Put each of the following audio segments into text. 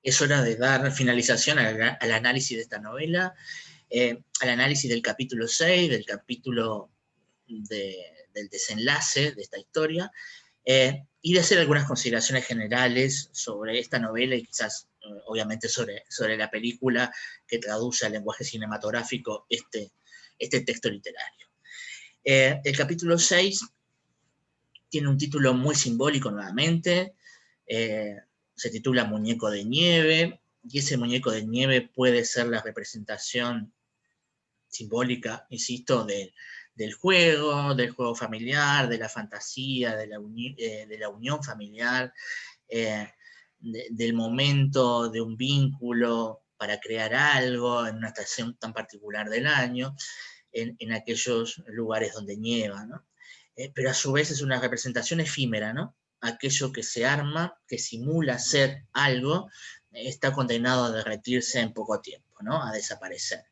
es hora de dar finalización al análisis de esta novela, al análisis del capítulo 6, del capítulo del desenlace de esta historia, y de hacer algunas consideraciones generales sobre esta novela y quizás, obviamente, sobre la película que traduce al lenguaje cinematográfico este texto literario. El capítulo 6 tiene un título muy simbólico nuevamente, se titula Muñeco de Nieve, y ese muñeco de nieve puede ser la representación simbólica, insisto, del juego familiar, de la fantasía, de la unión familiar, del momento de un vínculo para crear algo en una estación tan particular del año, en aquellos lugares donde nieva, ¿no? Pero a su vez es una representación efímera, ¿no? Aquello que se arma, que simula ser algo, está condenado a derretirse en poco tiempo, ¿no? A desaparecer.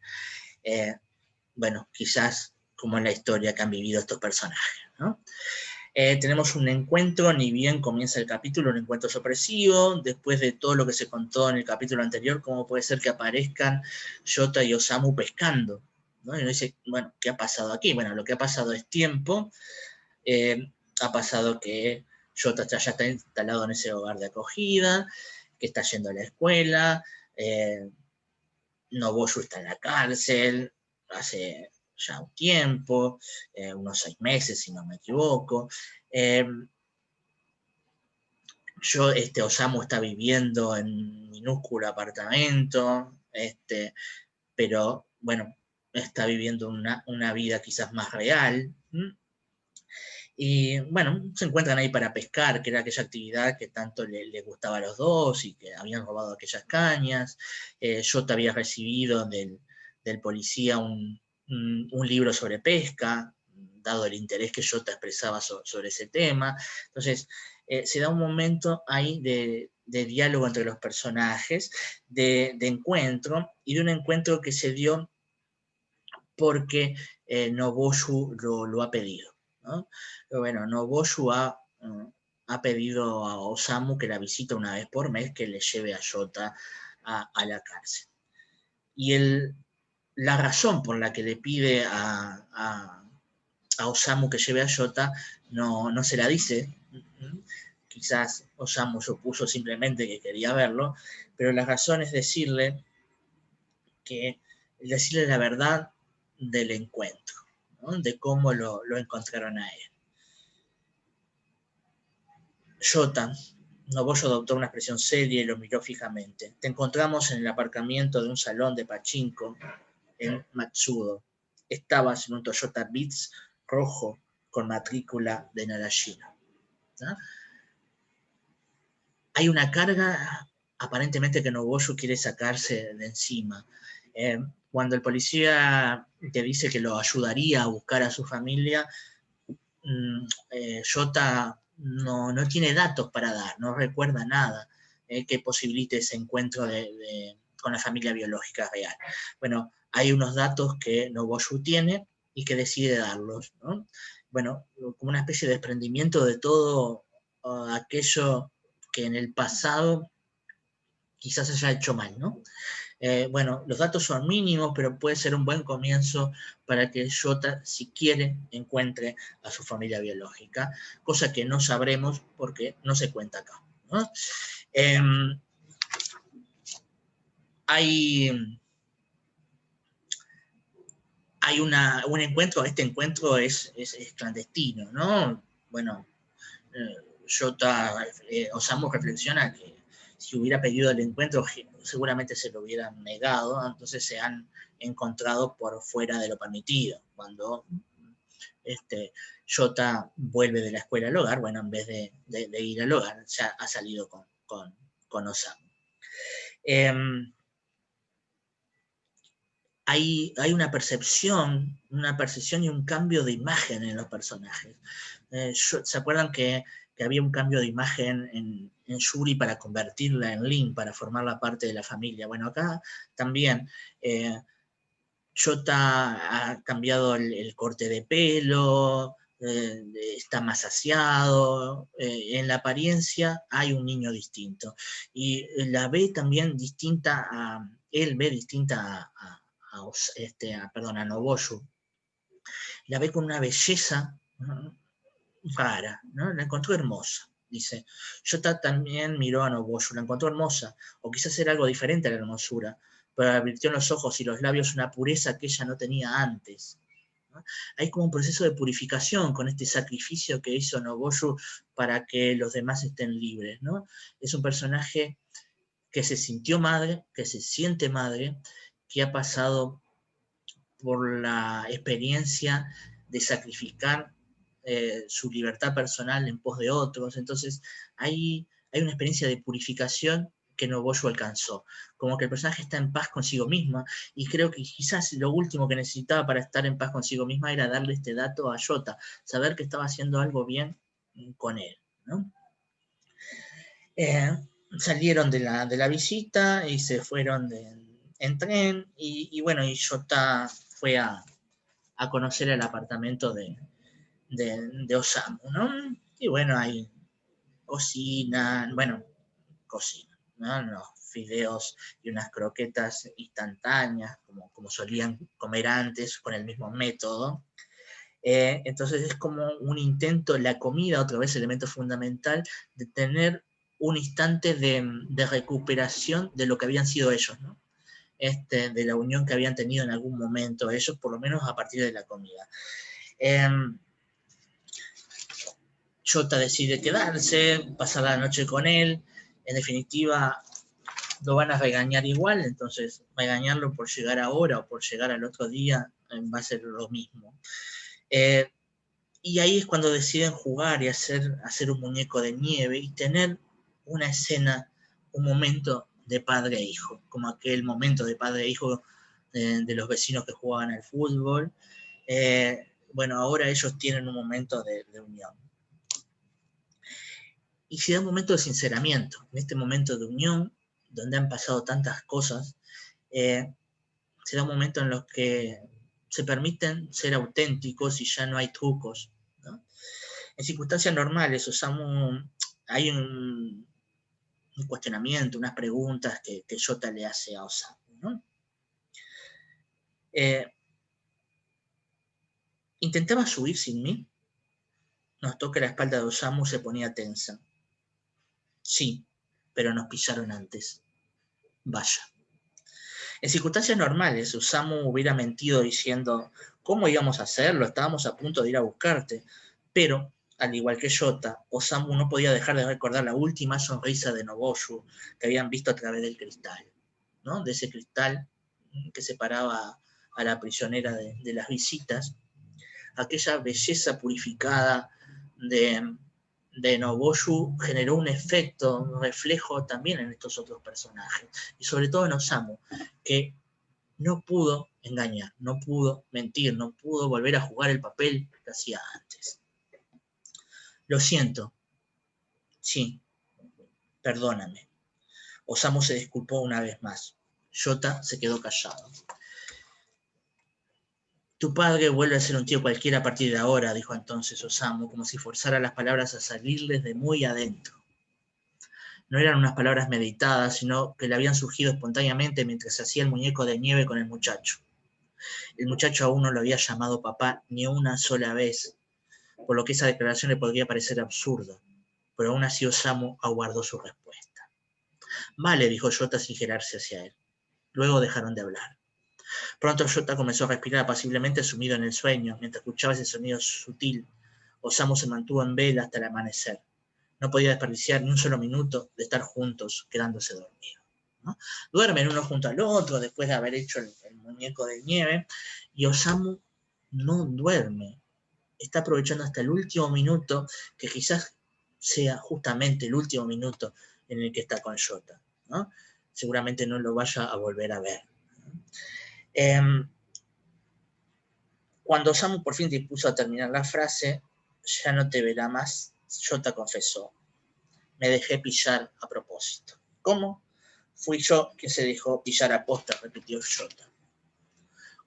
Bueno, quizás como en la historia que han vivido estos personajes, ¿no? Tenemos un encuentro, ni bien comienza el capítulo, un encuentro sorpresivo, después de todo lo que se contó en el capítulo anterior, ¿cómo puede ser que aparezcan Yota y Osamu pescando? ¿No? Y uno dice, bueno, ¿qué ha pasado aquí? Bueno, lo que ha pasado es tiempo, ha pasado que Yota ya está instalado en ese hogar de acogida, que está yendo a la escuela, Nobuyo está en la cárcel, hace ya un tiempo, unos 6 meses, si no me equivoco. Osamu está viviendo en un minúsculo apartamento, pero bueno, está viviendo una vida quizás más real. Y bueno, se encuentran ahí para pescar, que era aquella actividad que tanto les gustaba a los dos y que habían robado aquellas cañas. Yota había recibido del policía un libro sobre pesca, dado el interés que Yota expresaba sobre ese tema. Entonces, se da un momento ahí de diálogo entre los personajes, de encuentro, y de un encuentro que se dio porque Nobuyo lo ha pedido, ¿no? Pero bueno, Nobuyo ha pedido a Osamu que la visite una vez por mes, que le lleve a Yota a la cárcel. Y la razón por la que le pide a Osamu que lleve a Yota no se la dice. Quizás Osamu supuso simplemente que quería verlo, pero la razón es decirle la verdad del encuentro, ¿no? De cómo lo encontraron a él. Yota, Nobuyo adoptó una expresión seria y lo miró fijamente. Te encontramos en el aparcamiento de un salón de pachinko en Matsudo. Estabas en un Toyota Vitz rojo con matrícula de Narashino. ¿No? Hay una carga aparentemente que Nobuyo quiere sacarse de encima. Cuando el policía te dice que lo ayudaría a buscar a su familia, Yota no tiene datos para dar, no recuerda nada que posibilite ese encuentro con la familia biológica real. Bueno, hay unos datos que Nobuyo tiene y que decide darlos, ¿no? Bueno, como una especie de desprendimiento de todo aquello que en el pasado quizás se haya hecho mal, ¿no? Bueno, los datos son mínimos, pero puede ser un buen comienzo para que Yota, si quiere, encuentre a su familia biológica, cosa que no sabremos porque no se cuenta acá, ¿no? Hay un encuentro, este encuentro es clandestino, ¿no? Bueno, Osamu reflexiona que si hubiera pedido el encuentro seguramente se lo hubieran negado, entonces se han encontrado por fuera de lo permitido. Cuando Yota vuelve de la escuela al hogar, bueno, en vez de ir al hogar, ya ha salido con Osamu. Hay una percepción y un cambio de imagen en los personajes. ¿Se acuerdan que había un cambio de imagen en Yuri para convertirla en Lin, para formarla parte de la familia? Bueno, acá también Yota ha cambiado el corte de pelo, está más saciado, en la apariencia hay un niño distinto. Y la ve también distinta él ve distinta a Nobuyo. La ve con una belleza rara, ¿no? La encontró hermosa. Dice, Yota también miró a Nobuyo, la encontró hermosa, o quizás era algo diferente a la hermosura, pero advirtió en los ojos y los labios una pureza que ella no tenía antes. ¿No? Hay como un proceso de purificación con este sacrificio que hizo Nobuyo para que los demás estén libres, ¿no? Es un personaje que se sintió madre, que se siente madre, que ha pasado por la experiencia de sacrificar su libertad personal en pos de otros. Entonces hay una experiencia de purificación que Nobuyo alcanzó, como que el personaje está en paz consigo misma, y creo que quizás lo último que necesitaba para estar en paz consigo misma era darle este dato a Yota, saber que estaba haciendo algo bien con él, ¿no? Salieron de la visita y se fueron en tren, y bueno, y Yota fue a conocer el apartamento de Osamu, ¿no? Y bueno, ahí cocinan, ¿no? Los fideos y unas croquetas instantáneas, como solían comer antes, con el mismo método. Entonces es como un intento, la comida, otra vez elemento fundamental, de tener un instante de recuperación de lo que habían sido ellos, ¿no? De la unión que habían tenido en algún momento ellos, por lo menos a partir de la comida. Yota decide quedarse, pasar la noche con él, en definitiva lo van a regañar igual, entonces regañarlo por llegar ahora o por llegar al otro día va a ser lo mismo. Y ahí es cuando deciden jugar y hacer un muñeco de nieve y tener una escena, un momento de padre e hijo, como aquel momento de padre e hijo de los vecinos que jugaban al fútbol. Bueno, ahora ellos tienen un momento de unión. Y se da un momento de sinceramiento, en este momento de unión, donde han pasado tantas cosas, se da un momento en los que se permiten ser auténticos y ya no hay trucos, ¿no? En circunstancias normales, Osamu, hay un cuestionamiento, unas preguntas que Yota le hace a Osamu, ¿no? ¿Intentabas huir sin mí? Notó que la espalda de Osamu se ponía tensa. Sí, pero nos pillaron antes. Vaya. En circunstancias normales, Osamu hubiera mentido diciendo, ¿cómo íbamos a hacerlo? Estábamos a punto de ir a buscarte. Pero, al igual que Yota, Osamu no podía dejar de recordar la última sonrisa de Nobuyo que habían visto a través del cristal, ¿no? De ese cristal que separaba a la prisionera de las visitas, aquella belleza purificada de Nobuyo generó un efecto, un reflejo también en estos otros personajes, y sobre todo en Osamu, que no pudo engañar, no pudo mentir, no pudo volver a jugar el papel que hacía antes. Lo siento, sí, perdóname. Osamu se disculpó una vez más. Yota se quedó callado. Tu padre vuelve a ser un tío cualquiera a partir de ahora, dijo entonces Osamu, como si forzara las palabras a salirles de muy adentro. No eran unas palabras meditadas, sino que le habían surgido espontáneamente mientras se hacía el muñeco de nieve con el muchacho. El muchacho aún no lo había llamado papá ni una sola vez, por lo que esa declaración le podría parecer absurda, pero aún así Osamu aguardó su respuesta. Vale, dijo Yota sin girarse hacia él. Luego dejaron de hablar. Pronto Yota comenzó a respirar apaciblemente sumido en el sueño, mientras escuchaba ese sonido sutil. Osamu se mantuvo en vela hasta el amanecer. No podía desperdiciar ni un solo minuto de estar juntos, quedándose dormido, ¿no? Duermen uno junto al otro después de haber hecho el muñeco de nieve, y Osamu no duerme. Está aprovechando hasta el último minuto, que quizás sea justamente el último minuto en el que está con Yota, ¿no? Seguramente no lo vaya a volver a ver. Cuando Osamu por fin dispuso a terminar la frase, ya no te verá más, Yota confesó. Me dejé pillar a propósito. ¿Cómo? Fui yo quien se dejó pillar a posta, repitió Yota.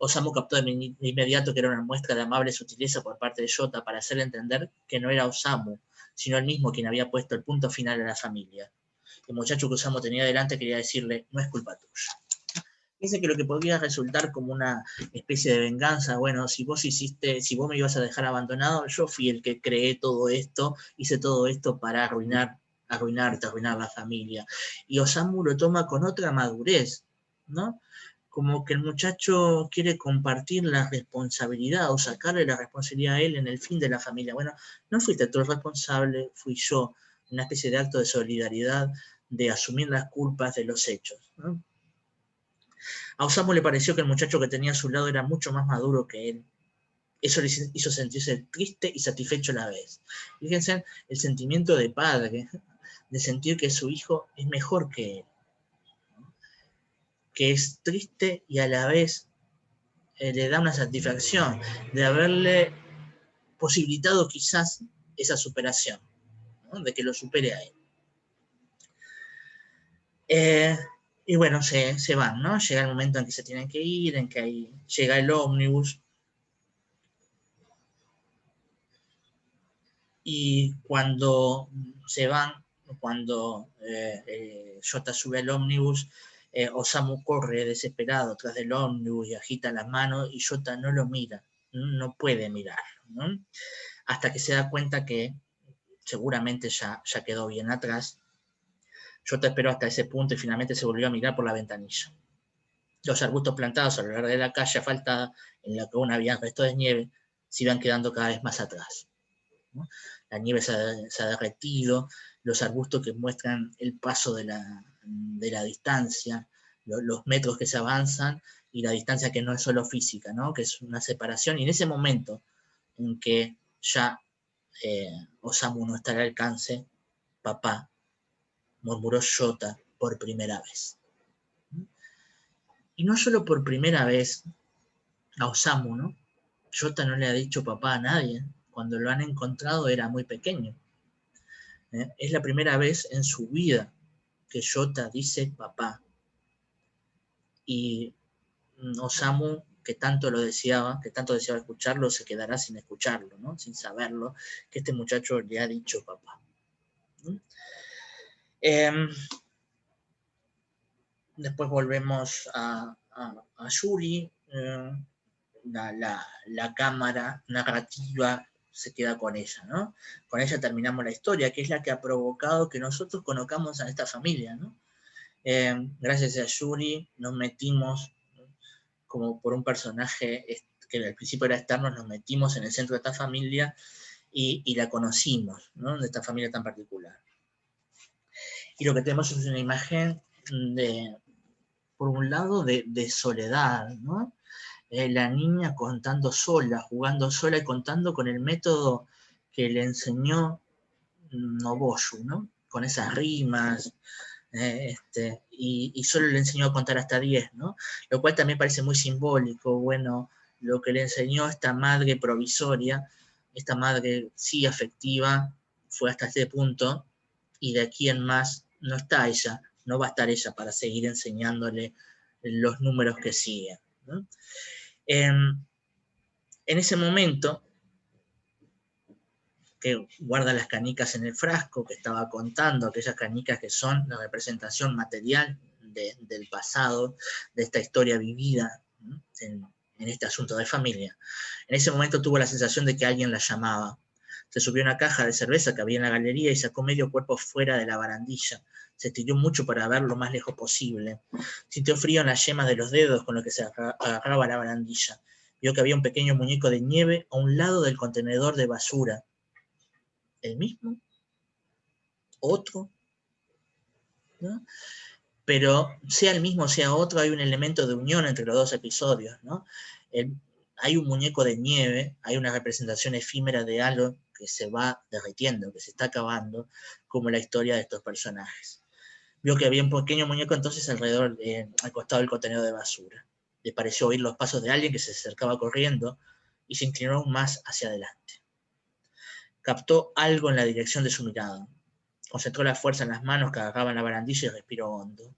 Osamu captó de inmediato que era una muestra de amable sutileza por parte de Yota para hacerle entender que no era Osamu, sino él mismo quien había puesto el punto final a la familia. El muchacho que Osamu tenía delante quería decirle, no es culpa tuya. Dice que lo que podría resultar como una especie de venganza, bueno, si vos me ibas a dejar abandonado, yo fui el que creé todo esto, hice todo esto para arruinarte, arruinar la familia. Y Osamu lo toma con otra madurez, ¿no? Como que el muchacho quiere compartir la responsabilidad o sacarle la responsabilidad a él en el fin de la familia. Bueno, no fuiste tú el responsable, fui yo, una especie de acto de solidaridad, de asumir las culpas de los hechos, ¿no? A Osamu le pareció que el muchacho que tenía a su lado era mucho más maduro que él. Eso le hizo sentirse triste y satisfecho a la vez. Fíjense el sentimiento de padre, de sentir que su hijo es mejor que él, que es triste y a la vez le da una satisfacción de haberle posibilitado quizás esa superación, ¿no? De que lo supere a él. Y bueno, se van, ¿no? Llega el momento en que se tienen que ir, en que ahí llega el ómnibus. Y cuando se van, cuando Yota sube al ómnibus, Osamu corre desesperado tras del ómnibus y agita las manos y Yota no lo mira, no puede mirarlo, ¿no? Hasta que se da cuenta que seguramente ya quedó bien atrás. Yota esperó hasta ese punto y finalmente se volvió a mirar por la ventanilla. Los arbustos plantados a lo largo de la calle asfaltada, en la que aún había restos de nieve, se iban quedando cada vez más atrás, ¿no? La nieve se ha derretido, los arbustos que muestran el paso de la distancia, los metros que se avanzan y la distancia que no es solo física, ¿no? Que es una separación. Y en ese momento en que ya Osamu no está al alcance, papá, murmuró Yota por primera vez. Y no solo por primera vez a Osamu, ¿no? Yota no le ha dicho papá a nadie. Cuando lo han encontrado era muy pequeño. Es la primera vez en su vida que Yota dice papá. Y Osamu, que tanto lo deseaba, que tanto deseaba escucharlo, se quedará sin escucharlo, ¿no? Sin saberlo, que este muchacho le ha dicho papá. Después volvemos a Yuri. La cámara narrativa se queda con ella, ¿no? Con ella terminamos la historia, que es la que ha provocado que nosotros conozcamos a esta familia, ¿no? Gracias a Yuri nos metimos, ¿no? Como por un personaje que al principio era externo, nos metimos en el centro de esta familia y la conocimos, ¿no? De esta familia tan particular. Y lo que tenemos es una imagen por un lado, de soledad, ¿no? La niña contando sola, jugando sola y contando con el método que le enseñó Noboyu, ¿no? Con esas rimas, y solo le enseñó a contar hasta 10, ¿no? Lo cual también parece muy simbólico, bueno, lo que le enseñó esta madre provisoria, esta madre sí afectiva, fue hasta este punto, y de aquí en más no está ella, no va a estar ella para seguir enseñándole los números que siguen, ¿no? En ese momento, que guarda las canicas en el frasco, que estaba contando, aquellas canicas que son la representación material del pasado, de esta historia vivida, ¿no? en este asunto de familia. En ese momento tuvo la sensación de que alguien la llamaba. Se subió a una caja de cerveza que había en la galería y sacó medio cuerpo fuera de la barandilla. Se estiró mucho para ver lo más lejos posible. Sintió frío en las yemas de los dedos con los que se agarraba la barandilla. Vio que había un pequeño muñeco de nieve a un lado del contenedor de basura. ¿El mismo? ¿Otro? ¿No? Pero sea el mismo, sea otro, hay un elemento de unión entre los dos episodios, ¿no? Hay un muñeco de nieve, hay una representación efímera de algo que se va derritiendo, que se está acabando, como la historia de estos personajes. Vio que había un pequeño muñeco entonces alrededor, al costado del contenedor de basura. Le pareció oír los pasos de alguien que se acercaba corriendo y se inclinó aún más hacia adelante. Captó algo en la dirección de su mirada. Concentró la fuerza en las manos que agarraban la barandilla y respiró hondo.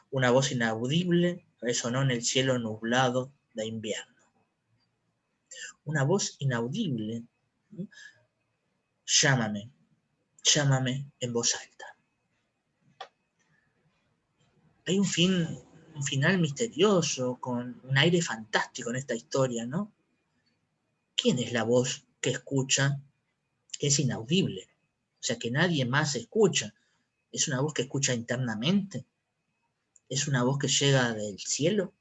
Una voz inaudible resonó en el cielo nublado de invierno. Una voz inaudible, ¿no? Llámame, llámame en voz alta. Hay un final misterioso, con un aire fantástico en esta historia, ¿no? ¿Quién es la voz que escucha, que es inaudible? O sea, que nadie más escucha. ¿Es una voz que escucha internamente? ¿Es una voz que llega del cielo?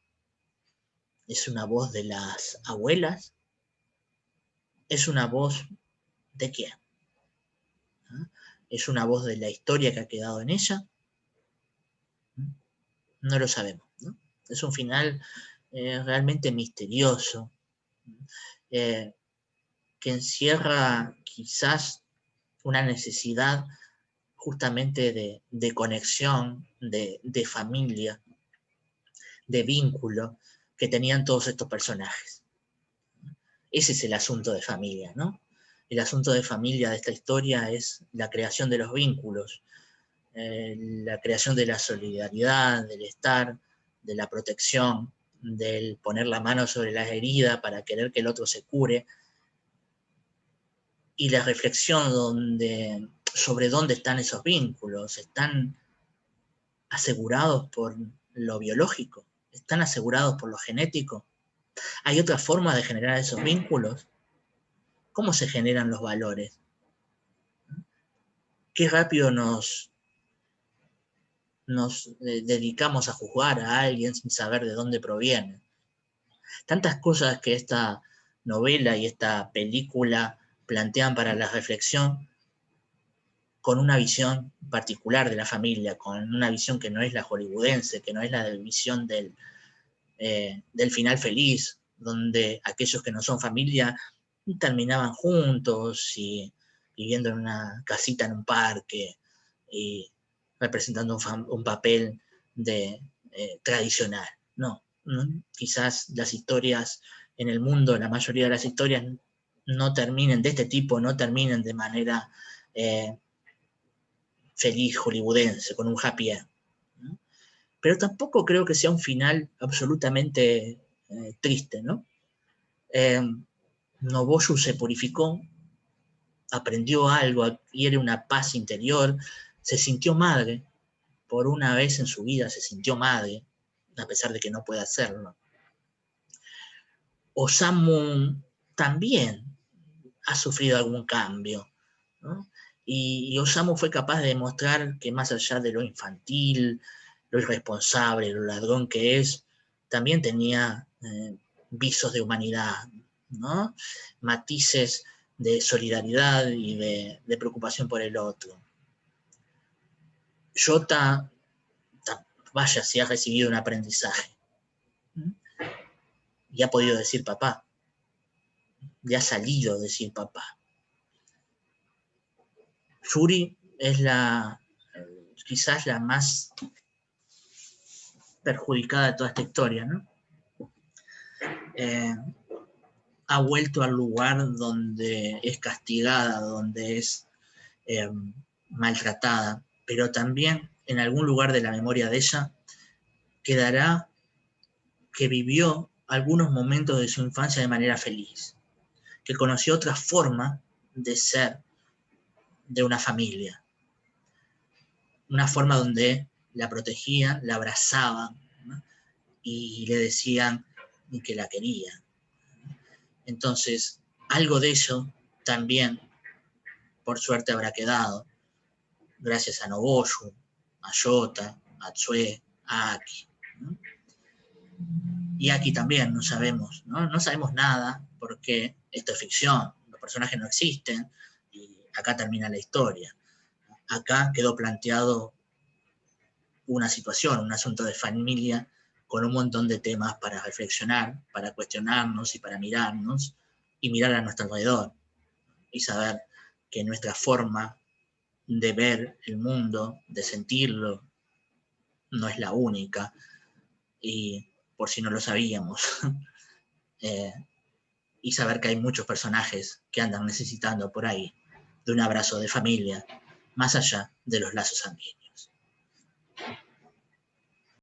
¿Es una voz de las abuelas? ¿Es una voz de quién? ¿Ah? ¿Es una voz de la historia que ha quedado en ella? No lo sabemos, ¿no? Es un final realmente misterioso, que encierra quizás una necesidad justamente de conexión, de familia, de vínculo que tenían todos estos personajes. Ese es el asunto de familia, ¿no? El asunto de familia de esta historia es la creación de los vínculos, la creación de la solidaridad, del estar, de la protección, del poner la mano sobre la herida para querer que el otro se cure, y la reflexión sobre dónde están esos vínculos. ¿Están asegurados por lo biológico? ¿Están asegurados por lo genético? ¿Hay otra forma de generar esos vínculos? ¿Cómo se generan los valores? Qué rápido nos dedicamos a juzgar a alguien sin saber de dónde proviene. Tantas cosas que esta novela y esta película plantean para la reflexión, con una visión particular de la familia, con una visión que no es la hollywoodense, que no es la visión del final feliz, donde aquellos que no son familia terminaban juntos y viviendo en una casita en un parque y representando un papel tradicional. No, quizás las historias en el mundo, la mayoría de las historias no terminen de este tipo, no terminen de manera feliz hollywoodense, con un happy end, ¿no? Pero tampoco creo que sea un final absolutamente triste, ¿no? Nobuyo se purificó, aprendió algo, adquiere una paz interior, se sintió madre, por una vez en su vida se sintió madre, a pesar de que no puede hacerlo. Osamu también ha sufrido algún cambio, ¿no? Y Osamu fue capaz de demostrar que más allá de lo infantil, lo irresponsable, lo ladrón que es, también tenía visos de humanidad, ¿no? Matices de solidaridad y de preocupación por el otro. Yota, vaya, si ha recibido un aprendizaje. Y ha podido decir papá. Y ha salido a decir papá. Yuri es quizás la más perjudicada de toda esta historia, ¿no? Ha vuelto al lugar donde es castigada, donde es maltratada, pero también en algún lugar de la memoria de ella quedará que vivió algunos momentos de su infancia de manera feliz, que conoció otra forma de ser de una familia, una forma donde la protegían, la abrazaban, ¿no? Y le decían que la querían. Entonces, algo de eso también, por suerte, habrá quedado, gracias a Nobuyo, a Yota, a Tsue, a Aki, ¿no? Y Aki también no sabemos, ¿no? No sabemos nada porque esto es ficción, los personajes no existen y acá termina la historia. Acá quedó planteado una situación, un asunto de familia con un montón de temas para reflexionar, para cuestionarnos y para mirarnos y mirar a nuestro alrededor y saber que nuestra forma de ver el mundo, de sentirlo, no es la única. Y por si no lo sabíamos, y saber que hay muchos personajes que andan necesitando por ahí de un abrazo de familia, más allá de los lazos sanguíneos.